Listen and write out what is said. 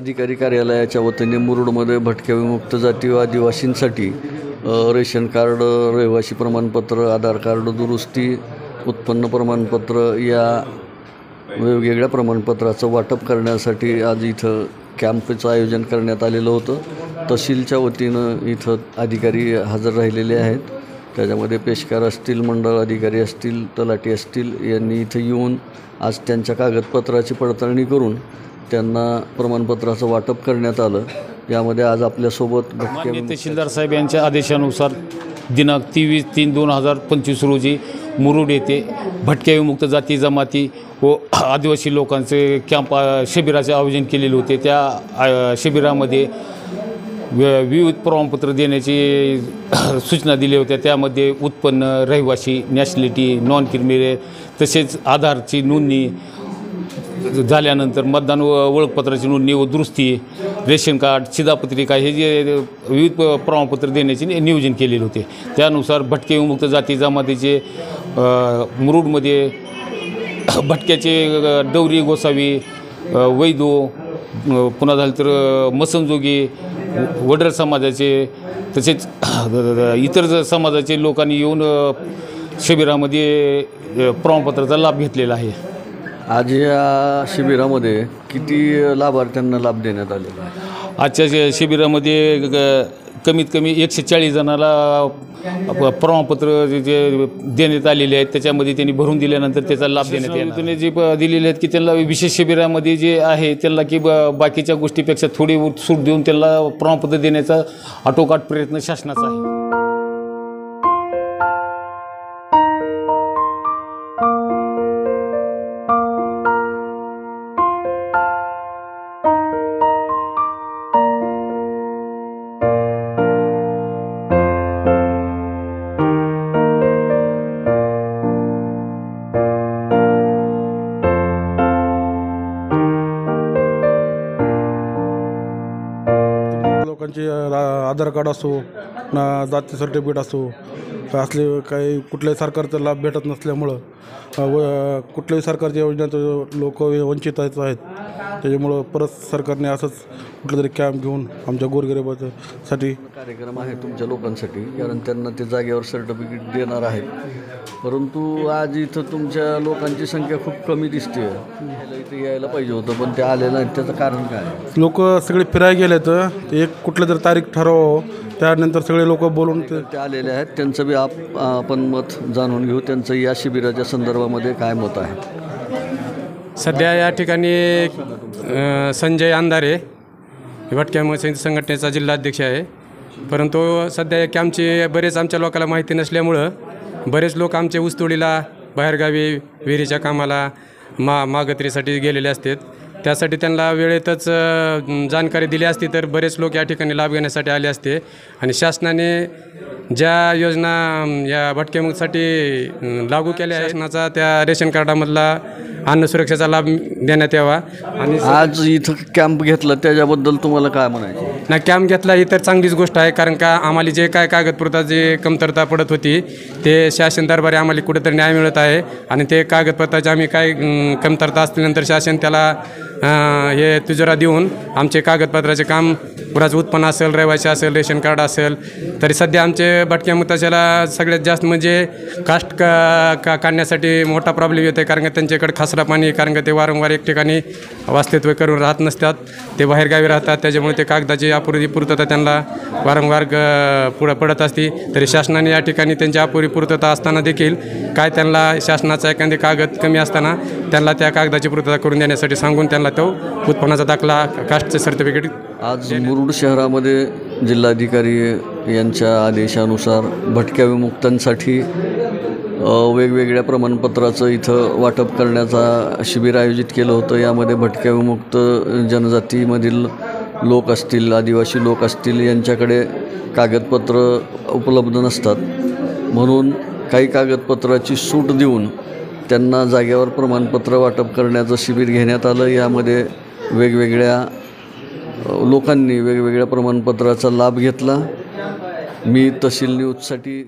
जिल्हाधिकारी कार्यालयाच्या वतीने मुरुडमध्ये भटक्या विमुक्त जाती व आदिवासींसाठी रेशन कार्ड, रहिवासी प्रमाणपत्र, आधार कार्ड दुरुस्ती, उत्पन्न प्रमाणपत्र या वेगवेगळ्या प्रमाणपत्राचं वाटप करण्यासाठी आज इथं कॅम्पचं आयोजन करण्यात आलेलं होतं। तहसीलच्या वतीनं इथं अधिकारी हजर राहिलेले आहेत। त्याच्यामध्ये पेशकार असतील, मंडळ अधिकारी असतील, तलाठी असतील यांनी इथं येऊन आज त्यांच्या कागदपत्राची पडताळणी करून त्यांना प्रमाणपत्राचं वाटप करण्यात आलं। यामध्ये आज आपल्यासोबत माननीय तहसीलदार साहेब यांच्या आदेशानुसार दिनांक 23/3/2025 रोजी मुरुड येथे भटक्या विमुक्त जाती जमाती व आदिवासी लोकांचे कॅम्प शिबिराचे आयोजन केलेले होते। त्या शिबिरामध्ये विविध प्रमाणपत्र देण्याची सूचना दिल्या होत्या। त्यामध्ये उत्पन्न, रहिवासी, नॅशनॅलिटी, नॉन क्रिमिनल तसेच आधारची नोंदणी झाल्यानंतर मतदान ओळखपत्राची नोंदणी व दुरुस्ती, रेशन कार्ड, शिधापत्रिका हे जे विविध प्रमाणपत्र देण्याचे नियोजन केलेले होते। त्यानुसार भटके विमुक्त जाती जमातीचे मुरुडमध्ये भटक्याचे डवरी गोसावी, वैदो, पुन्हा झालं तर मसनजोगी, वडर समाजाचे तसेच इतर समाजाचे लोकांनी येऊन शिबिरामध्ये प्रमाणपत्राचा लाभ घेतलेला आहे। आज या शिबिरामध्ये किती लाभार्थ्यांना लाभ देण्यात आलेला आहे? आजच्या शिबिरामध्ये कमीत कमी 140 जणांना प्रमाणपत्र जे देण्यात आलेले आहेत त्याच्यामध्ये त्यांनी भरून दिल्यानंतर त्याचा लाभ देण्यात येणार। जे दिलेले आहेत की त्यांना विशेष शिबिरामध्ये जे आहे त्यांना की बाकीच्या गोष्टीपेक्षा थोडी सूट देऊन त्यांना प्रमाणपत्र देण्याचा आटोकाट प्रयत्न शासनाचा आहे। लोकांचे आधार कार्ड असो ना जाती सर्टिफिकेट असो असले काही कुठल्याही सरकारचा लाभ भेटत नसल्यामुळं कुठल्याही सरकारच्या योजनेत लोक वंचित आहेत। त्याच्यामुळं परत सरकारने असंच कुठलं तरी कॅम्प घेऊन आमच्या गोरगरिबासाठी कार्यक्रम आहे तुमच्या लोकांसाठी, कारण त्यांना ते जागेवर सर्टिफिकेट देणार आहेत। परंतु आज इथं तुमच्या लोकांची संख्या खूप कमी दिसते। इथे यायला पाहिजे होतं पण ते आले नाहीत, त्याचं कारण काय? लोक सगळे फिरायला गेले तर एक कुठलं तरी तारीख ठरवावं, त्यानंतर सगळे लोक बोलून ते आलेले आहेत। त्यांचं बी आपण मत जाणून घेऊ, त्यांचं या शिबिराच्या संदर्भामध्ये काय मत आहे। सध्या या ठिकाणी संजय अंधारे भटक्या विमुक्त संघटनेचा जिल्हाध्यक्ष आहे। परंतु सध्या कॅम्पचे बरेच आमच्या लोकांना माहिती नसल्यामुळं बरेच लोक आमचे ऊसतोडीला, बाहेरगावी, विहिरीच्या कामाला, मागत्रीसाठी गेलेले असतात। त्यासाठी त्यांना वेळेतच जानकारी दिली असती तर बरेच लोक या ठिकाणी लाभ घेण्यासाठी आले असते। आणि शासनाने ज्या योजना या भटक्या विमुक्तसाठी लागू केल्या आहे, शासनाचा त्या रेशन कार्डामधला अन्न सुरक्षेचा लाभ देण्यात यावा। आणि आज इथं कॅम्प घेतला त्याच्याबद्दल तुम्हाला काय म्हणायचं? ना कॅम्प घेतला ही तर चांगलीच गोष्ट आहे, कारण का आम्हाला जे काय कागदपत्राची जे कमतरता पडत होती ते शासन दरबारी आम्हाला कुठेतरी न्याय मिळत आहे। आणि ते कागदपत्राचे आम्ही काय कमतरता असल्यानंतर शासन त्याला हे तुजरा देऊन आमचे कागदपत्राचे काम पुराचं उत्पन्न असेल, रहिवासी असेल, रेशन कार्ड असेल, तरी सध्या आमचे भटक्या विमुक्ताच्याला सगळ्यात जास्त म्हणजे कास्ट काढण्यासाठी मोठा प्रॉब्लेम येतो आहे। कारण का त्यांच्याकडे खासरा पाणी, कारण का ते वारंवार एक ठिकाणी वास्तव्य करून राहत नसतात, ते बाहेरगावी राहतात। त्याच्यामुळे ते कागदाची अपुरी पूर्तता त्यांना वारंवार पुढं पडत असते। तरी शासनाने या ठिकाणी त्यांची अपुरी पूर्तता असताना देखील काय त्यांना शासनाचा एखादे कागद कमी असताना त्यांना त्या कागदाची पूर्तता करून देण्यासाठी सांगून त्यांना तो उत्पन्नाचा दाखला, कास्टचं सर्टिफिकेट आज मुरुड शहरामध्ये जिल्हाधिकारी यांच्या आदेशानुसार भटक्या विमुक्तांसाठी वेगवेगळ्या प्रमाणपत्राचं इथं वाटप करण्याचा शिबिर आयोजित केलं होतं। यामध्ये भटक्या विमुक्त जनजातीमधील लोक असतील, आदिवासी लोक असतील, यांच्याकडे कागदपत्र उपलब्ध नसतात, म्हणून काही कागदपत्राची सूट देऊन त्यांना जागेवर प्रमाणपत्र वाटप करण्याचं शिबिर घेण्यात आलं। यामध्ये वेगवेगळ्या लोकांनी वेगवेगळ्या प्रमाणपत्राचा लाभ घेतला। मी तहसील न्यूजसाठी